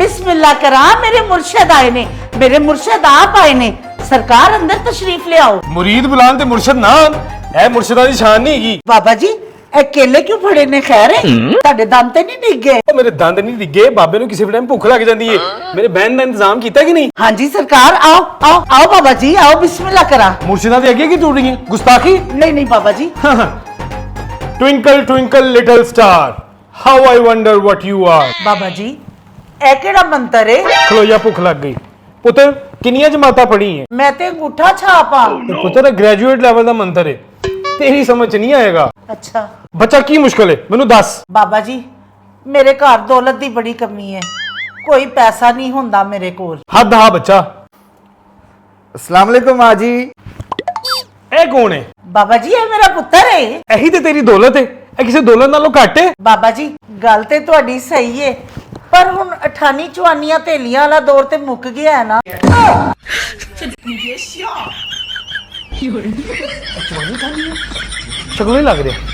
बिस्मिल्लाह करा, मेरे मुर्शद आए ने, मेरे मुर्शद आप आए ने। सरकार अंदर तशरीफ ले आओ। मुरीद बुलान ते मुर्शद ना ए मुर्शदा दी शान नहीं हैगी। बाबा जी ए केले क्यों फड़े ने? खैर है ਤੁਹਾਡੇ ਦੰਦ ਤੇ ਨਹੀਂ ਡਿੱਗ ਗਏ? ਮੇਰੇ ਦੰਦ ਨਹੀਂ ਡਿੱਗੇ, ਬਾਬੇ ਨੂੰ ਕਿਸੇ ਵੀ ਟਾਈਮ ਭੁੱਖ ਲੱਗ ਜਾਂਦੀ ਏ। ਮੇਰੇ ਬਹਿਣ ਦਾ ਇੰਤਜ਼ਾਮ ਕੀਤਾ ਕਿ ਨਹੀਂ? हाँ जी सरकार, आओ आओ आओ बाबा जी, आओ बिस्मिल्लाह करा। मुर्शिदा दे अगे की टूट गई गुस्ताखी। नहीं नहीं बाबा जी। Twinkle twinkle little star, how I wonder what you are. बाबा जी ए केड़ा मंतर है? खलोया भुख लग गई। पुत्र किनियां जमाता पढ़ी है? मैं ते अंगूठा छापा। पुत्र ग्रेजुएट लेवल का मंत्र है, तेरी समझ नहीं आएगा। अच्छा बच्चा की मुश्किल है मैनू दस। बाबा जी मेरे घर दौलत दी बड़ी कमी है, कोई पैसा नहीं हुंदा मेरे कोल। हद हा बच्चा। अस्सलाम वालेकुम माँ जी। ए कौन है? बाबा जी ये मेरा पुत्र है। यही ते तेरी दौलत है, ए किसी दौलत नालों घट है। बाबा जी गल ते तुहाडी सही है, पर हुण अठानी चवानियां धेलियां वाला दौर ते मुक गया है ना। शक्ल नहीं लग रहा।